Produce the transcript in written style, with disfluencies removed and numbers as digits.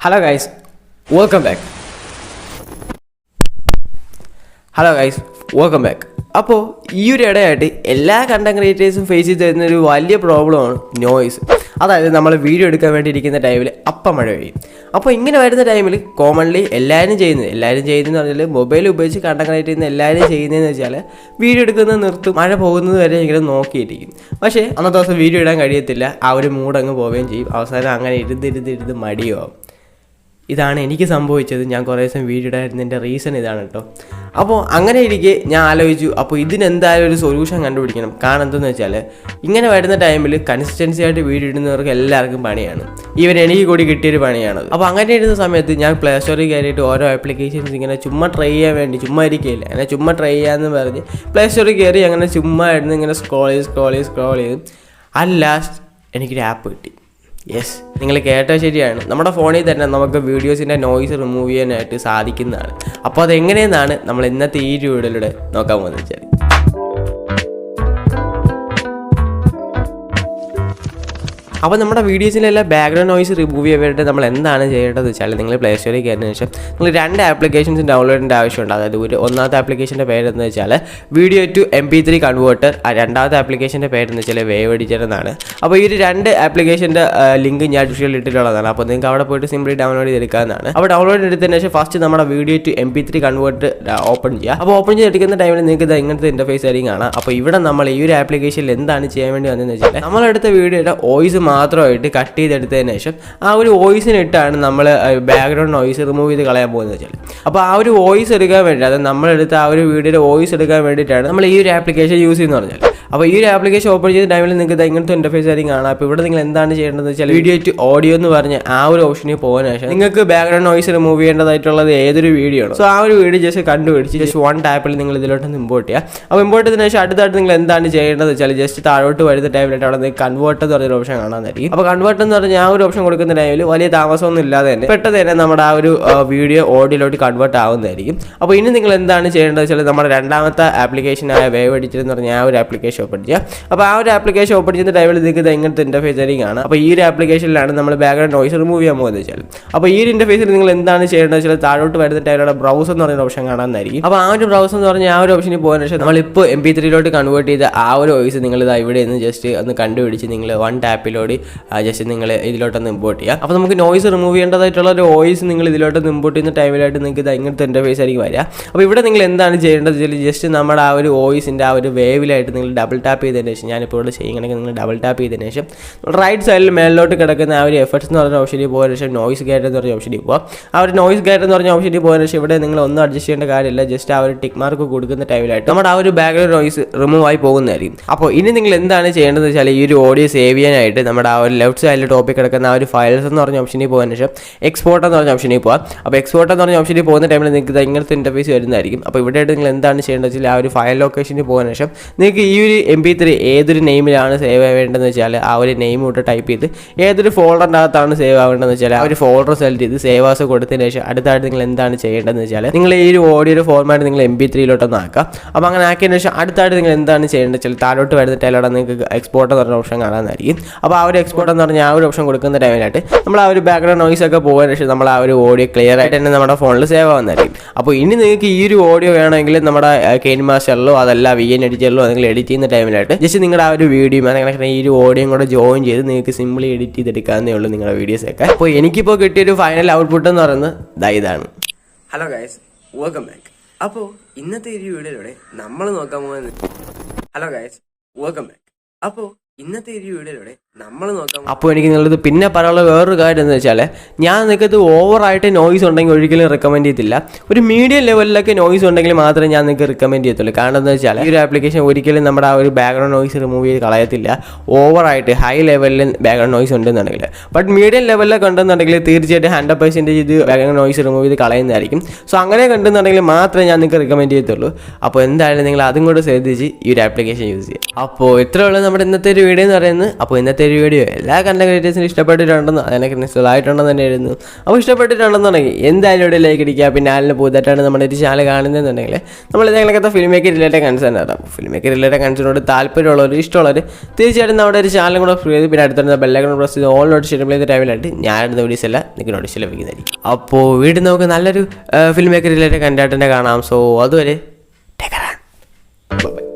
Hello guys, welcome back. അപ്പോൾ ഈ ഒരു ഇടയായിട്ട് എല്ലാ കണ്ടന്റ് ക്രിയേറ്റേഴ്സും ഫേസ് ചെയ്ത് തരുന്ന ഒരു വലിയ പ്രോബ്ലമാണ് നോയ്സ്. അതായത് നമ്മൾ വീഡിയോ എടുക്കാൻ വേണ്ടി ഇരിക്കുന്ന ടൈമിൽ അപ്പം മഴ പെയ്യും. അപ്പോൾ ഇങ്ങനെ വരുന്ന ടൈമിൽ കോമൺലി എല്ലാവരും ചെയ്യുന്നതെന്ന് പറഞ്ഞാൽ മൊബൈൽ ഉപയോഗിച്ച് കണ്ടന്റ് ക്രിയേറ്റ് ചെയ്യുന്ന എല്ലാവരും ചെയ്യുന്നതെന്ന് വെച്ചാൽ വീഡിയോ എടുക്കുന്നത് നിർത്തും, മഴ പോകുന്നത് വരെ ഇങ്ങനെ നോക്കിയിരിക്കും. പക്ഷേ അന്നത്തെ ദിവസം വീഡിയോ ഇടാൻ കഴിയത്തില്ല, ആ ഒരു മൂടങ്ങ് പോവുകയും ചെയ്യും. അവസാനം അങ്ങനെ ഇരുന്ന് മടിയാവും. ഇതാണ് എനിക്ക് സംഭവിച്ചത്. ഞാൻ കുറേ ദിവസം വീഡിയോ ഇടായിരുന്നതിൻ്റെ റീസൺ ഇതാണ് കേട്ടോ. അപ്പോൾ അങ്ങനെ ഇരിക്കെ ഞാൻ ആലോചിച്ചു, അപ്പോൾ ഇതിനെന്തായാലും ഒരു സൊല്യൂഷൻ കണ്ടുപിടിക്കണം. കാരണം എന്തെന്ന് വെച്ചാൽ ഇങ്ങനെ വരുന്ന ടൈമിൽ കൺസിസ്റ്റൻസി ആയിട്ട് വീഡിയോ ഇടുന്നവർക്ക് എല്ലാവർക്കും പണിയാണ്. എനിക്ക് കൂടി കിട്ടിയൊരു പണിയാണത്. അപ്പോൾ അങ്ങനെ ഇടുന്ന സമയത്ത് ഞാൻ പ്ലേ സ്റ്റോറിൽ കയറിയിട്ട് ഓരോ ആപ്ലിക്കേഷൻസ് ഇങ്ങനെ ചുമ്മാ ട്രൈ ചെയ്യാൻ വേണ്ടി ഇരിക്കുകയില്ല, അങ്ങനെ ചുമ്മാ ട്രൈ ചെയ്യാമെന്ന് പറഞ്ഞ് പ്ലേ സ്റ്റോറിൽ കയറി അങ്ങനെ ചുമ്മാ ഇടുന്ന് ഇങ്ങനെ സ്ക്രോൾ ചെയ്ത് അറ്റ് ലാസ്റ്റ് എനിക്കൊരു ആപ്പ് കിട്ടി. യെസ്, നിങ്ങൾ കേട്ടാൽ ശരിയാണ്. നമ്മുടെ ഫോണിൽ തന്നെ നമുക്ക് വീഡിയോസിൻ്റെ നോയ്സ് റിമൂവ് ചെയ്യാനായിട്ട് സാധിക്കുന്നതാണ്. അപ്പോൾ അതെങ്ങനെയെന്നാണ് നമ്മൾ ഇന്നത്തെ ഈ വീഡിയോയിലൂടെ നോക്കാൻ പോകുന്നത് വെച്ചാൽ, അപ്പോൾ നമ്മുടെ വീഡിയോസിലെല്ലാം ബാക്ക്ഗ്രൗണ്ട് നോയ്സ് റിമൂവ് ചെയ്യാൻ വേണ്ടിയിട്ട് നമ്മൾ എന്താണ് ചെയ്യേണ്ടതെന്ന് വെച്ചാൽ, നിങ്ങൾ പ്ലേ സ്റ്റോറിൽ കയറിയതിനു ശേഷം നിങ്ങൾ 2 ആപ്ലിക്കേഷൻസ് ഡൗൺലോഡ് ചെയ്യേണ്ട ആവശ്യമുണ്ട്. അതായത് ഒന്നാമത്തെ ആപ്ലിക്കേഷൻ്റെ പേരെന്ന് വെച്ചാൽ VAZHIPOKKAN MP3 കൺവേർട്ടർ, രണ്ടാമത്തെ ആപ്ലിക്കേഷൻ്റെ പേരെന്ന് വെച്ചാൽ 𝙂𝙧𝙘𝙧 എന്നാണ്. അപ്പോൾ ഈ 2 ആപ്ലിക്കേഷൻ്റെ ലിങ്ക് ഞാൻ ഡിസ്ക്രിപ്ഷനിൽ ഇട്ടിട്ടുള്ളതാണ്. അപ്പോൾ നിങ്ങൾക്ക് അവിടെ പോയിട്ട് സിംപ്ലി ഡൗൺലോഡ് ചെയ്തെടുക്കാവുന്നതാണ്. അപ്പോൾ ഡൗൺലോഡ് എടുത്തതിന് ശേഷം ഫസ്റ്റ് നമ്മുടെ VAZHIPOKKAN MP3 കൺവേർട്ടർ ഓപ്പൺ ചെയ്യുക. അപ്പോൾ ഓപ്പൺ ചെയ്തെടുക്കുന്ന ടൈമിൽ നിങ്ങൾക്ക് ഇത് ഇങ്ങനത്തെ ഇൻ്റർഫേസ് ആയിരിക്കും കാണാം. അപ്പോൾ ഇവിടെ നമ്മൾ ഈ ഒരു ആപ്ലിക്കേഷനിൽ എന്താണ് ചെയ്യാൻ വേണ്ടി വന്നതെന്ന് വെച്ചാൽ, നമ്മളെടുത്ത വീഡിയോയുടെ വോയിസ് മാത്രമായിട്ട് കട്ട് ചെയ്തെടുത്തതിന് ശേഷം ആ ഒരു വോയിസിനിട്ടാണ് നമ്മൾ ബാക്ക്ഗ്രൗണ്ട് നോയ്സ് റിമൂവ് ചെയ്ത് കളയാൻ പോകുന്നത് വെച്ചാൽ. അപ്പോൾ ആ ഒരു വോയിസ് എടുക്കാൻ വേണ്ടി, അതായത് നമ്മളെടുത്ത ആ ഒരു വീഡിയോയുടെ വോയിസ് എടുക്കാൻ വേണ്ടിയിട്ടാണ് നമ്മൾ ഈ ഒരു ആപ്ലിക്കേഷൻ യൂസ് ചെയ്യുന്നത് പറഞ്ഞാൽ. അപ്പോൾ ഈ ഒരു ആപ്ലിക്കേഷൻ ഓപ്പൺ ചെയ്ത ടൈമിൽ നിങ്ങൾക്ക് ഇങ്ങനത്തെ ഇൻ്റർഫേസ് ആയിരിക്കും കാണാം. അപ്പോൾ ഇവിടെ നിങ്ങൾ എന്താണ് ചെയ്യേണ്ടതെന്ന് വെച്ചാൽ, വീഡിയോ ടു ഓഡിയോ എന്ന് പറഞ്ഞ് ആ ഒരു ഓപ്ഷനിൽ പോകുന്ന ശേഷം നിങ്ങൾക്ക് ബാക്ക്ഗ്രൗണ്ട് നോയ്സ് റിമൂവ് ചെയ്യേണ്ടതായിട്ടുള്ളത് ഏതൊരു വീഡിയോ ആണ്. സോ ആ ഒരു വീഡിയോ ജസ്റ്റ് കണ്ടുപിടിച്ച് ജസ്റ്റ് 1 ടാപ്പിൽ നിങ്ങൾ ഇതിലോട്ടൊന്ന് ഇമ്പോർട്ട് ചെയ്യുക. അപ്പോൾ ഇമ്പോർട്ട് ചെയ്തതിന് ശേഷം അടുത്തായിട്ട് നിങ്ങൾ എന്താണ് ചെയ്യേണ്ടതെന്ന് വെച്ചാൽ, ജസ്റ്റ് താഴോട്ട് വരുന്ന ടൈമിലായിട്ട് അവിടെ നിങ്ങൾക്ക് കൺവേർട്ട് എന്ന് പറഞ്ഞൊരു ഓപ്ഷൻ കാണാനായിരിക്കും. അപ്പോൾ കൺവേർട്ട് എന്ന് പറഞ്ഞാൽ ആ ഒരു ഓപ്ഷൻ കൊടുക്കുന്ന ടൈമിൽ വലിയ താമസമൊന്നും ഇല്ലാതെ തന്നെ പെട്ടെന്ന് തന്നെ നമ്മുടെ ആ ഒരു വീഡിയോ ഓഡിയോയിലോട്ട് കൺവേർട്ട് ആവുന്നതായിരിക്കും. അപ്പോൾ ഇനി നിങ്ങൾ എന്താണ് ചെയ്യേണ്ടത് വെച്ചാൽ, നമ്മുടെ രണ്ടാമത്തെ ആപ്ലിക്കേഷനായ 𝙂𝙧𝙘𝙧 എന്ന് പറഞ്ഞാൽ ആ ഒരു ആപ്ലിക്കേഷൻ ഓപ്പൺ ചെയ്യുക. അപ്പോൾ ആ ഒരു ആപ്ലിക്കേഷൻ ഓപ്പൺ ചെയ്യുന്ന ടൈമിൽ നിങ്ങൾക്ക് ഇങ്ങനത്തെ ഇൻ്റർഫേസ് ആയിരിക്കും കാണാം. അപ്പോൾ ഈ ഒരു ആപ്ലിക്കേഷനിലാണ് നമ്മൾ ബാക്ക്ഗ്രൗണ്ട് നോയ്സ് റിമൂവ് ചെയ്യാൻ പോകുന്നത് വെച്ചാൽ. അപ്പോൾ ഈ ഒരു ഇൻ്റർഫേസിൽ നിങ്ങൾ എന്താണ് ചെയ്യേണ്ടത് വെച്ചാൽ, താഴോട്ട് വരുന്ന ടൈമിലുള്ള ബ്രൗസർ എന്ന് പറയുന്ന ഓപ്ഷൻ കാണാനായിരിക്കും. അപ്പോൾ ആ ഒരു ബ്രൗസർ എന്ന് പറഞ്ഞാൽ ആ ഒരു ഓപ്ഷനിൽ പോകുന്ന ശേഷം നമ്മളിപ്പോൾ MP3 കൺവേർട്ട് ചെയ്ത ആ ഒരു വോയിസ് നിങ്ങൾ ഇവിടെ നിന്ന് ജസ്റ്റ് ഒന്ന് കണ്ടുപിടിച്ച് നിങ്ങൾ 1 ടാപ്പിലൂടെ ജസ്റ്റ് നിങ്ങൾ ഇതിലോട്ടൊന്ന് ഇമ്പോർട്ട് ചെയ്യുക. അപ്പോൾ നമുക്ക് നോയ്സ് റിമൂവ് ചെയ്യേണ്ടതായിട്ടുള്ള ഒരു വോയിസ് നിങ്ങൾ ഇതിലോട്ടൊന്ന് ഇമ്പോർട്ട് ചെയ്യുന്ന ടൈമിലായിട്ട് നിങ്ങൾക്ക് ഇങ്ങനത്തെ ഇൻ്റർഫേസ് ആയിരിക്കും വരിക. അപ്പോൾ ഇവിടെ നിങ്ങൾ എന്താണ് ചെയ്യേണ്ടത് വെച്ചാൽ, ജസ്റ്റ് നമ്മുടെ ആ ഒരു വോയിസിൻ്റെ ആ ഒരു വേവിലായിട്ട് നിങ്ങൾ ഡബിൾ ടാപ്പ് ചെയ്തതിന് ശേഷം, ഞാനിപ്പോൾ ഇവിടെ ചെയ്യുകയാണെങ്കിൽ നിങ്ങൾ ഡബിൾ ടാപ്പ് ചെയ്തതിന് ശേഷം റൈറ്റ് സൈഡിൽ മേളിലോട്ട് കിടക്കുന്ന ആ ഒരു എഫക്ട്സ് എന്ന് പറഞ്ഞ ഓപ്ഷനിൽ പോയതിനു ശേഷം നോയ്സ് ഗേറ്റ് എന്ന് പറഞ്ഞ ഓപ്ഷനിൽ പോകാം. ആ ഒരു നോയ്സ് ഗേറ്റ് എന്ന് പറഞ്ഞ ഓപ്ഷനിൽ പോയതിനു ശേഷം ഇവിടെ നിങ്ങൾ ഒന്നും അഡ്ജസ്റ്റ് ചെയ്യേണ്ട കാര്യമില്ല. ജസ്റ്റ് ആ ഒരു ടിക്ക് മാർക്ക് കൊടുക്കുന്ന ടൈമിലായിട്ട് നമ്മുടെ ആ ഒരു ബാക്ക്ഗ്രൗണ്ട് നോയ്സ് റിമൂവ് ആയി പോകുന്നതായിരിക്കും. അപ്പോൾ ഇനി നിങ്ങൾ എന്താണ് ചെയ്യേണ്ടത് വെച്ചാൽ, ഈ ഒരു ഓഡിയോ സേവ് ചെയ്യാനായിട്ട് നമ്മുടെ ആ ഒരു ലെഫ്റ്റ് സൈഡിൽ ടോപ്പിൽ കിടക്കുന്ന ആ ഒരു ഫയൽസ് എന്ന് പറഞ്ഞ ഓപ്ഷനിൽ പോയതിനു ശേഷം എക്സ്പോർട്ട് എന്ന് പറഞ്ഞ ഓപ്ഷനിൽ പോകാം. അപ്പോൾ എക്സ്പോർട്ട് എന്ന് പറഞ്ഞ ഓപ്ഷനിൽ പോകുന്ന ടൈമിൽ നിങ്ങൾക്ക് ഇങ്ങനത്തെ ഇൻ്റർഫേസ് വരുന്നതായിരിക്കും. അപ്പോൾ ഇവിടെയായിട്ട് നിങ്ങൾ എന്താണ് ചെയ്യേണ്ടത് വെച്ചാൽ, ആ ഒരു ഫയൽ ലൊക്കേഷനിൽ പോകുന്ന ശേഷം നിങ്ങൾക്ക് ഈ ഒരു MP3 ഏതൊരു നെയിമിലാണ് സേവ് ആവേണ്ടതെന്ന് വെച്ചാൽ, ആ ഒരു നെയിം തൊട്ട് ടൈപ്പ് ചെയ്ത് ഏതൊരു ഫോൾഡറിൻ്റെ അകത്താണ് സേവ് ആവേണ്ടതെന്ന് വെച്ചാൽ ആ ഒരു ഫോൾഡർ സെലക്ട് ചെയ്ത് സേവ് ആസ് കൊടുത്തതിന് ശേഷം അടുത്തായിട്ട് നിങ്ങൾ എന്താണ് ചെയ്യേണ്ടതെന്ന് വെച്ചാൽ, നിങ്ങൾ ഈ ഒരു ഓഡിയോ ഫോർമാറ്റ് നിങ്ങൾ MP3 ആക്കാം. അപ്പോൾ അങ്ങനെ ആക്കിയതിന് ശേഷം അടുത്തായിട്ട് നിങ്ങൾ എന്താണ് ചെയ്യേണ്ടത് വെച്ചാൽ, താഴോട്ട് വരുന്ന ടൈമിലാണ് നിങ്ങൾക്ക് എക്സ്പോർട്ട് എന്ന് പറഞ്ഞ ഓപ്ഷൻ കാണാനായിരിക്കും. അപ്പോൾ ആ ഒരു എക്സ്പോർട്ട് എന്ന് പറഞ്ഞാൽ ആ ഒരു ഓപ്ഷൻ കൊടുക്കുന്ന ടൈമിലായിട്ട് നമ്മൾ ആ ഒരു ബാക്ക്ഗ്രൗണ്ട് നോയ്സ് ഒക്കെ പോകുന്നതിന് ശേഷം നമ്മൾ ആ ഒരു ഓഡിയോ ക്ലിയർ ആയിട്ട് തന്നെ നമ്മുടെ ഫോണിൽ സേവ് ആവുന്നതായിരിക്കും. അപ്പോൾ ഇനി നിങ്ങൾക്ക് ഈ ഒരു ഓഡിയോ വേണമെങ്കിൽ നമ്മുടെ 𝑘ൈൻമാസ്റ്ററിലോ അതല്ല VN-എഡിറ്ററിലോ നിങ്ങൾ എഡിറ്റ് ചെയ്യുന്ന ടൈമിലായിട്ട് ജസ്റ്റ് നിങ്ങളുടെ ആ ഒരു വീഡിയോ അങ്ങനെ ഈ ഒരു ഓഡിയോയും കൂടെ ജോയിൻ ചെയ്ത് നിങ്ങൾക്ക് സിംപ്ലി എഡിറ്റ് ചെയ്തെടുക്കാവുന്നേ ഉള്ളൂ നിങ്ങളുടെ വീഡിയോസൊക്കെ. അപ്പോൾ എനിക്കിപ്പോൾ കിട്ടിയൊരു ഫൈനൽ ഔട്ട്പുട്ട് എന്ന് പറയുന്നത് ഇതാണ്. Hello guys, welcome back. അപ്പോൾ ഇന്നത്തെ ഈ വീഡിയോയിലൂടെ നമ്മൾ നോക്കാൻ പോകുന്നത് അപ്പോൾ എനിക്ക് നിങ്ങളത് പിന്നെ പറയാനുള്ള വേറൊരു കാര്യം എന്ന് വെച്ചാൽ, ഞാൻ നിങ്ങൾക്ക് ഓവറായിട്ട് നോയ്സ് ഉണ്ടെങ്കിൽ ഒരിക്കലും റെക്കമെൻഡ് ചെയ്യത്തില്ല. ഒരു മീഡിയം ലെവലിലൊക്കെ നോയ്സ് ഉണ്ടെങ്കിൽ മാത്രമേ ഞാൻ നിങ്ങൾക്ക് റെക്കമെൻഡ് ചെയ്യത്തുള്ളൂ. കാരണം എന്താ വെച്ചാൽ, ഈ ഒരു ആപ്ലിക്കേഷൻ ഒരിക്കലും നമ്മുടെ ആ ഒരു ബാക്ക്ഗ്രൗണ്ട് നോയ്സ് റിമൂവ് ചെയ്ത് കളയത്തില്ല. ഓവറായിട്ട് ഹൈ ലെവലിൽ ബാക്ക്ഗ്രൗണ്ട് നോയ്സ് ഉണ്ടെന്നുണ്ടെങ്കിൽ, ബട്ട് മീഡിയം ലെവലിലൊക്കെ ഉണ്ടെന്നുണ്ടെങ്കിൽ തീർച്ചയായിട്ടും 100% ഇത് ബാക്ക്ഗ്രൗണ്ട് നോയ്സ് റിമൂവ് ചെയ്ത് കളയുന്നതായിരിക്കും. സോ അങ്ങനെ കണ്ടെന്നുണ്ടെങ്കിൽ മാത്രമേ ഞാൻ നിങ്ങൾക്ക് റെക്കമെൻഡ് ചെയ്യത്തുള്ളൂ. അപ്പോൾ എന്തായാലും നിങ്ങൾ അതും കൂടെ ശ്രദ്ധിച്ച് ഈ ഒരു ആപ്ലിക്കേഷൻ യൂസ് ചെയ്യുക. അപ്പോൾ ഇത്രയുള്ള നമ്മുടെ ഇന്നത്തെ ഒരു വീഡിയോ എന്ന് പറയുന്നത്. അപ്പോൾ ഇന്നത്തെ ഇന്നത്തെ ഒരു വീഡിയോ എല്ലാ കണ്ടന്റ് ക്രിയേറ്റേഴ്സിനും ഇഷ്ടപ്പെട്ടിട്ടുണ്ടെന്ന് അതിനൊക്കെ നിശ്ചലമായിട്ടുണ്ടെന്ന് തന്നെ എഴുതുന്നു. അപ്പോൾ ഇഷ്ടപ്പെട്ടിട്ടുണ്ടെന്നുണ്ടെങ്കിൽ എന്തായാലും ഇവിടെ ലൈക്ക് അടിക്കുക. പിന്നെ ആളിന് പുതുതായിട്ടാണ് നമ്മുടെ ഒരു ചാനൽ കാണുന്നതെന്നുണ്ടെങ്കിൽ നമ്മൾ ഏതെങ്കിലുമൊക്കെ ഫിലിം മേക്കർ റിലേറ്റഡ് കൺസേൺ ആകാം. ഫിലിം മേക്കർ റിലേറ്റഡ് കൺസേണോട് താല്പര്യമുള്ളവർ ഇഷ്ടമുള്ളവർ തീർച്ചയായിട്ടും നമ്മുടെ ഒരു ചാനൽ കൂടെ ഫ്രീ ചെയ്ത് പിന്നെ അടുത്തുള്ള ബെല്ലൈക്കൺ പ്രസ് ചെയ്ത് ഓൾ നോട്ടിഫിക്കേഷൻ ചെയ്ത ടൈമിലായിട്ട് ഞാനിടുന്ന വീഡിയോസ് എല്ലാം നിങ്ങൾക്ക് നോട്ടീസ് ലഭിക്കുന്നതായിരിക്കും. അപ്പോൾ വീണ്ടും നമുക്ക് നല്ലൊരു ഫിലിം മേക്കർ റിലേറ്റഡ് കണ്ടന്റിനെ കാണാം. സോ അതുവരെ ടേക്ക് കെയർ. ബൈ.